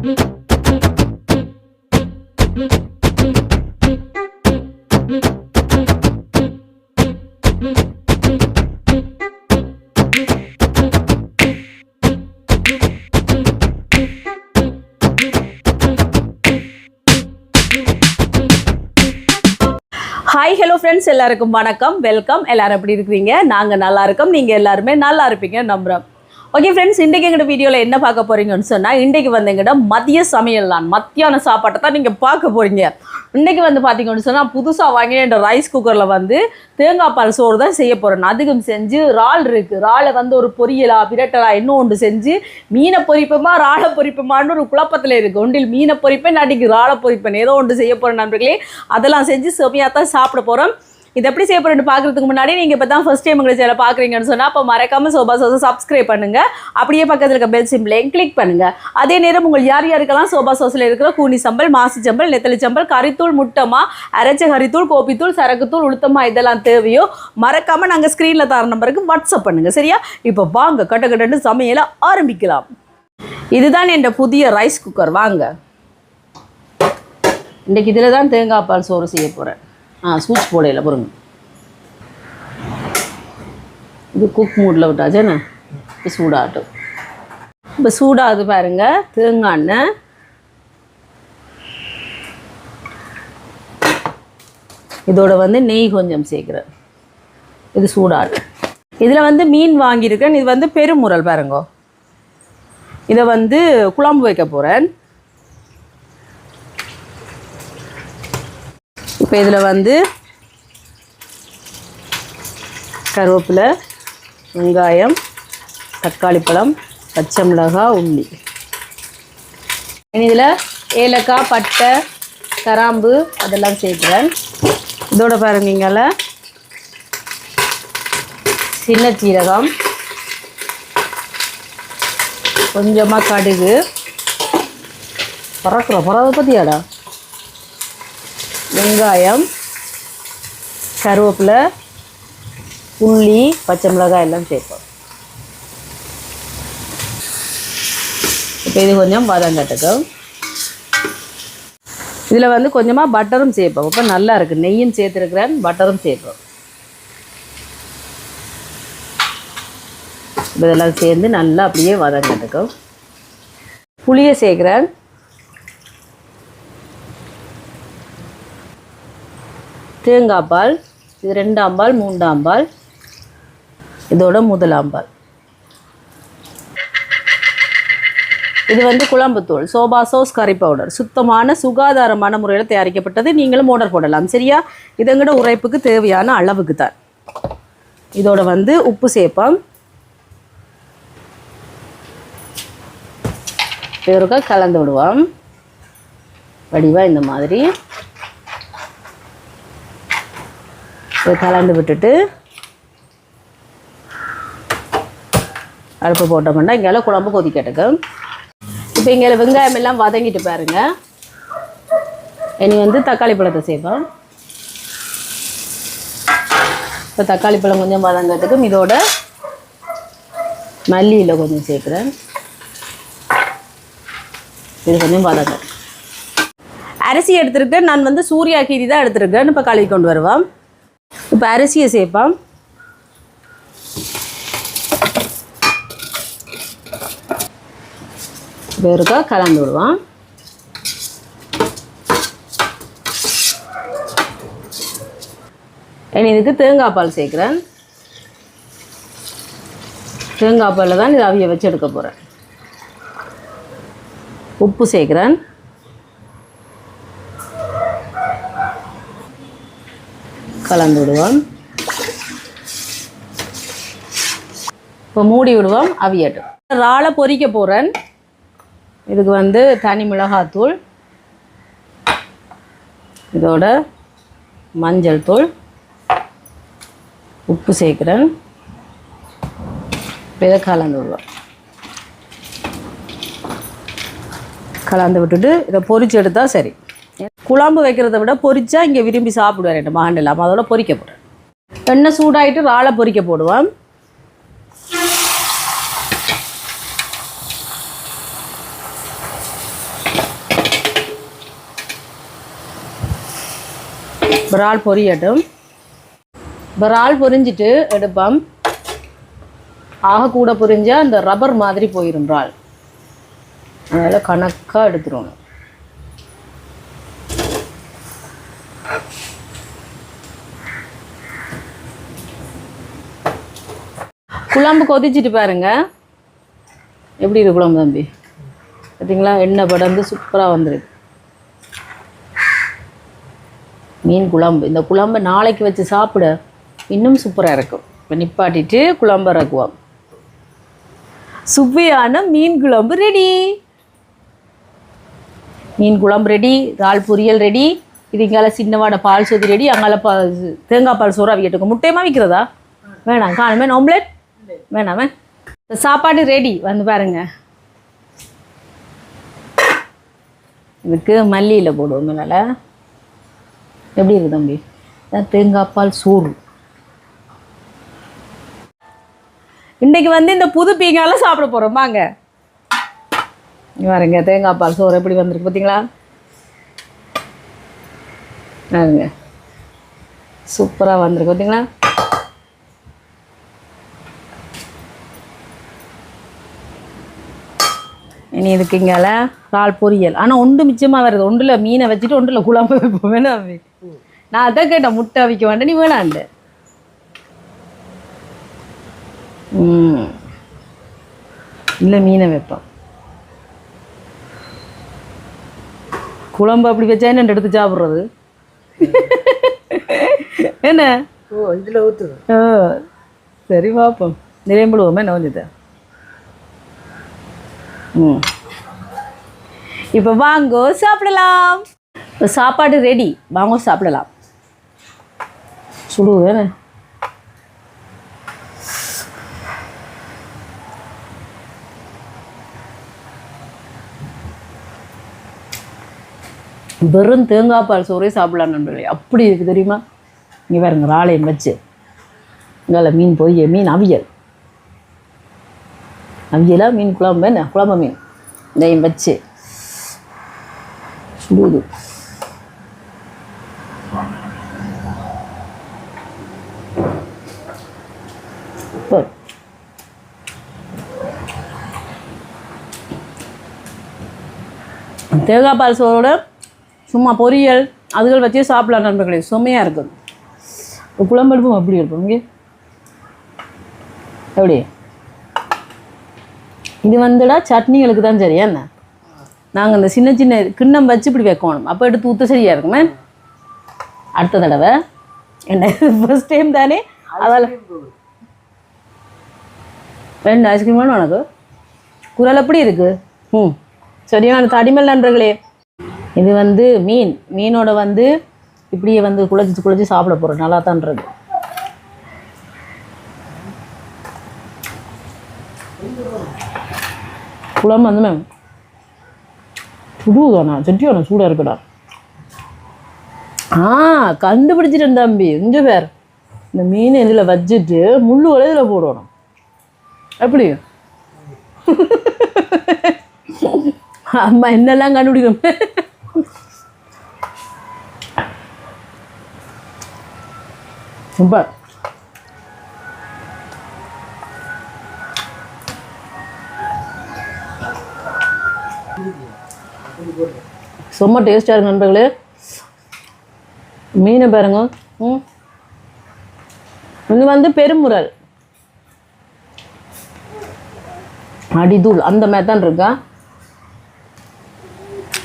Hi hello friends, எல்லாருக்கும் வணக்கம், welcome. எல்லாரும் எப்படி இருக்கிறீங்க? நாங்கள் நல்லா இருக்கோம், நீங்கள் எல்லாருமே நல்லா இருப்பீங்க நம்புகிறோம். ஓகே ஃப்ரெண்ட்ஸ், இன்றைக்கு எங்கள்கிட்ட வீடியோவில் என்ன பார்க்க போகிறீங்கன்னு சொன்னால், இன்றைக்கு வந்து எங்கள்கிட்ட மதிய சமையல் தான், மத்தியான சாப்பாட்டை தான் நீங்கள் பார்க்க போகிறீங்க. இன்றைக்கி வந்து பார்த்தீங்கன்னு சொன்னால், புதுசாக வாங்கின இந்த ரைஸ் குக்கரில் வந்து தேங்காய் பால் சோறு தான் செய்ய போகிறேன். அதிகம் செஞ்சு இறால் இருக்குது, இறாலை வந்து ஒரு பொரியலா பிரட்டலா இன்னும் ஒன்று செஞ்சு மீனை பொரிப்போமா இறாலை பொரிப்போமான்னு ஒரு குழப்பத்தில் இருக்குது. ஒன்றில் மீனை பொரிப்பேன், நாட்டிக்கு இறாலை பொரிப்பேன், ஏதோ ஒன்று செய்ய போகிறேன் நண்பர்களே. அதெல்லாம் செஞ்சு செமையாக தான் சாப்பிட போகிறோம். இது எப்படி செய்ய போகிறேன்னு பார்க்குறதுக்கு முன்னாடி நீங்கள் இப்போ தான் ஃபஸ்ட் டைம் உங்களை சேனல் பார்க்குறீங்கன்னு சொன்னால், அப்போ மறக்காமல் சோபா சோஸை சப்ஸ்கிரைப் பண்ணுங்கள். அப்படியே பக்கத்தில் இருக்க பெல் சிம்பிளையும் கிளிக் பண்ணுங்கள். அதே நேரம் உங்கள் யார் யாருக்கெல்லாம் சோபா சோஸில் இருக்கிற கூனி சம்பல், மாசி சம்பல், நெத்தலி சம்பல், கறித்தூள், முட்டமா, அரைச்ச கறித்தூள், கோப்பித்தூள், சரக்குத்தூள், உளுத்தமா இதெல்லாம் தேவையோ மறக்காமல் நாங்கள் ஸ்க்ரீனில் தர நம்பருக்கு வாட்ஸ்அப் பண்ணுங்கள். சரியா? இப்போ வாங்க கட்டன்னு சமையலை ஆரம்பிக்கலாம். இதுதான் என் புதிய ரைஸ் குக்கர். வாங்க, இன்றைக்கி இதில் தான் தேங்காய் பால் சோறு செய்ய போகிறேன். ஸ்விட்ச் போடையில் பாருங்க, இது குக் மூடில் விட்டாச்சுண்ணே. இப்போ சூடாகட்டும். இப்போ சூடாகுது பாருங்கள் தேங்காய் எண்ணெய். இதோட வந்து நெய் கொஞ்சம் சேர்க்குறேன். இது சூடாகட்டும். இதில் வந்து மீன் வாங்கியிருக்கேன். இது வந்து பெருமுரல் பாருங்க. இதை வந்து குழம்பு வைக்க போகிறேன். இப்போ இதில் வந்து கருவேப்பிலை, வெங்காயம், தக்காளி பழம், பச்சை மிளகாய், உள்ளி. இதில் ஏலக்காய், பட்டை, கிராம்பு அதெல்லாம் சேர்க்குறேன். இதோட பாருங்கீங்கள சின்ன சீரகம், கொஞ்சமாக கடுகு, பறவை பற்றியாடா, வெங்காயம், கருவேப்பிலை, உள்ளி, பச்சை மிளகாய் எல்லாம் சேர்ப்போம். இப்போ இது கொஞ்சம் வதங்கட்டுக்கும். இதில் வந்து கொஞ்சமாக பட்டரும் சேர்ப்போம். இப்போ நல்லா இருக்குது, நெய்யும் சேர்த்துருக்குறேன், பட்டரும் சேர்ப்போம். இதெல்லாம் சேர்ந்து நல்லா அப்படியே வதங்கட்டுக்கும். புளியை சேர்க்குறேன். தேங்காய் பால், இது 2ஆம் பால், 3ஆம் பால், இதோட 1ஆம் பால். இது வந்து குழம்புத்தூள், சோபா சோஸ் கறி பவுடர், சுத்தமான சுகாதாரமான முறையில் தயாரிக்கப்பட்டது. நீங்களும் ஆர்டர் போடலாம். சரியா? இதங்கட உரைப்புக்கு தேவையான அளவுக்கு தான். இதோட வந்து உப்பு சேர்ப்போம். பேருக்கா கலந்து விடுவோம். வடிவாக இந்த மாதிரி இதை கலந்து விட்டுட்டு அடுப்பு போட்டோம்னா இங்கே குழம்பு கொதிக்கட்டுக்கு. இப்போ இங்கே வெங்காயம் எல்லாம் வதங்கிட்டு பாருங்க. இனி வந்து தக்காளி பழத்தை சேர்ப்போம். இப்போ தக்காளி பழம் கொஞ்சம் வதங்கிறதுக்கும் இதோட மல்லியில் கொஞ்சம் சேர்க்குறேன். இது கொஞ்சம் வதங்க. அரிசி எடுத்துருக்கேன். நான் வந்து சூர்யா கீரி தான் எடுத்துருக்கேன். இப்போ கழுவி கொண்டு வருவோம். இப்போ அரிசியை சேர்ப்போம். வேறுக்கா கலந்து விடுவோம். இனி இதுக்கு தேங்காய் பால் சேர்க்குறேன். தேங்காய் பாலில் தான் இதை அவிய வச்சு எடுக்க போகிறேன். உப்பு சேர்க்குறேன். கலந்து விடுவோம். இப்போ மூடி விடுவோம், அவியட்டும். இறாலை பொரிக்க போகிறேன். இதுக்கு வந்து தனி மிளகாத்தூள், இதோட மஞ்சள் தூள், உப்பு சேர்க்குறேன். இதை கலந்து விடுவோம். கலந்து விட்டுட்டு இதை பொரிச்சு எடுத்தால் சரி. குழம்பு வைக்கிறத விட பொரிச்சா இங்கே விரும்பி சாப்பிடுவார் என் மகன் இல்லாமல். அதோட பொரிக்க போடுறேன். எண்ணெய் சூடாகிட்டு இறாலை பொரிக்க போடுவோம். இறால் பொரியட்டும். இறால் பொரிஞ்சிட்டு எடுப்போம். ஆக கூட பொரிஞ்சா அந்த ரப்பர் மாதிரி போயிடும் இறால். அதனால் கணக்காக எடுத்துடணும். குழம்பு கொதிச்சுட்டு பாருங்க எப்படி இருக்கு குழம்பு தம்பி. பார்த்தீங்களா, எண்ணெய் படந்து சூப்பராக வந்துருக்கு. மீன் குழம்பு. இந்த குழம்பை நாளைக்கு வச்சு சாப்பிட இன்னும் சூப்பராக இருக்கும். இப்போ நிப்பாட்டிட்டு குழம்பு இறக்குவோம். சுவையான மீன் குழம்பு ரெடி. மீன் குழம்பு ரெடி, இறால் பொரியல் ரெடி. இது இங்கால சின்னவாட பால் சொதி ரெடி. அங்கால தேங்காய் பால் சோறு அவிக்கட்டுங்க. முட்டையமாக விற்கிறதா? வேணாம். காணுமே ஆம்லேட் வேணாமே. சாப்பாடு ரெடி. வந்து பாருங்க. இதுக்கு மல்லியில் போடுவோம் மேலே. எப்படி இருக்கு தம்பி? தேங்காய் பால் சோறு. இன்றைக்கு வந்து இந்த புது பீங்கால சாப்பிட போகிறோம். வாங்க பாருங்க, தேங்காய் பால் சோறு எப்படி வந்திருக்கு பார்த்தீங்களா? பாருங்க, சூப்பராக வந்திருக்கு பார்த்தீங்களா? இனி இதுக்கு இங்கால இறால் பொரியல். ஆனால் ஒன்று மிச்சமாக வருது. ஒன்றில் மீனை வச்சுட்டு ஒன்றில் குழம்பு வைப்போம். வேணாம், நான் அதான் கேட்டேன். முட்டை வைக்க வேண்டாம், நீ வேணாண்டு. இல்லை, மீனை வைப்போம். குழம்பு அப்படி வச்சா என்ன எடுத்து சாப்பிட்றது? என்ன இதில் ஊற்று. சரி பார்ப்போம். நிறையம்பிடுவோமே என்ன கொஞ்சத்தை. இப்போ வாங்கோ சாப்பிடலாம். இப்போ சாப்பாடு ரெடி. வாங்கோ சாப்பிடலாம். சுடு வேணே. வெறும் தேங்காய் பால் சோறே சாப்பிடலாம் நண்பர்களே. அப்படி இருக்குது தெரியுமா? இங்கே பாருங்க, இறாலையும் வச்சு இங்கால மீன் பொரிய, மீன் அவியல். அவியலா மீன் குழம்பு, என்ன குழம்பு மீன் இதையும் வச்சு சுடுது. தேங்காய் பால் சோறோட சும்மா பொரியல் அதுகள் வச்சே சாப்பிடலாம் நண்பர்களே. சுமையாக இருக்குது. குழம்பு எடுப்போம். அப்படி இருப்போம். இங்கே எப்படி இது வந்துடா சட்னிகளுக்கு தான் சரியா என்ன? நாங்கள் இந்த சின்ன சின்ன கிண்ணம் வச்சு இப்படி வைக்கணும். அப்போ எடுத்து ஊற்ற சரியாக இருக்குமே. அடுத்த தடவை என்ன ஃபர்ஸ்ட் டைம் தானே, அதால் ரெண்டு ஐஸ்கிரீம் வேணும் உனக்கு. குரல் எப்படி இருக்குது? சரியான தடிமல் நண்பர்களே. இது வந்து மீனோட வந்து இப்படியே வந்து குழச்சி சாப்பிட போகிறோம். நல்லா தான்றது. குழம்பு வந்து மேம் சுடுதாண்ணா, செட்டியோண்ணா சூடாக இருக்குடா. கண்டுபிடிச்சிட்டேன் தம்பி. இங்கே பேர் இந்த மீன் இதில் வச்சுட்டு முள்ளு வரை இதில் போடணும். எப்படி அம்மா என்னெல்லாம் கண்டுபிடிக்கணும். சூப்பர். ரொம்ப டேஸ்டாக இருக்கு நண்பர்களே. மீனை பாருங்க. இது வந்து பெருமுறல் அடிதூள் அந்த மாதிரி தான் இருக்கா.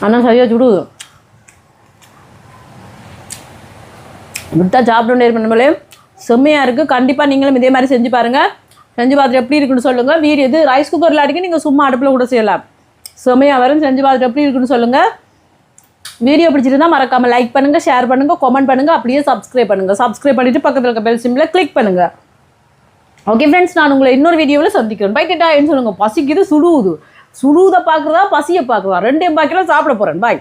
ஆனால் சரியாக சுடுது. விட்டா சாப்பிட நண்பர்களே. செம்மையாக இருக்குது. கண்டிப்பாக நீங்களும் இதே மாதிரி செஞ்சு பாருங்கள். செஞ்சு பார்த்துட்டு எப்படி இருக்குன்னு சொல்லுங்கள். வீடு இது ரைஸ் குக்கரில் அடிக்க நீங்கள் சும்மா அடுப்பில் கூட செய்யலாம். செம்மையாக வரும். செஞ்சு பார்த்துட்டு எப்படி இருக்குன்னு சொல்லுங்கள். வீடியோ பிடிச்சிருந்தா மறக்காமல் லைக் பண்ணுங்கள், ஷேர் பண்ணுங்கள், கமெண்ட் பண்ணுங்கள். அப்படியே சப்ஸ்கிரைப் பண்ணுங்கள். சப்ஸ்கிரைப் பண்ணிவிட்டு பக்கத்தில் இருக்க பெல் சிம்பிளை கிளிக் பண்ணுங்கள். ஓகே ஃப்ரெண்ட்ஸ், நான் உங்களை இன்னொரு வீடியோவில் சந்திக்கிறேன். பை டேட்டா. என்ன சொல்லுங்கள்? பசிக்குது, சுடுதை பார்க்குறதா பசியை பார்க்குறதா ரெண்டையும் பார்க்கலாம். சாப்பிட போகிறேன். பாய்.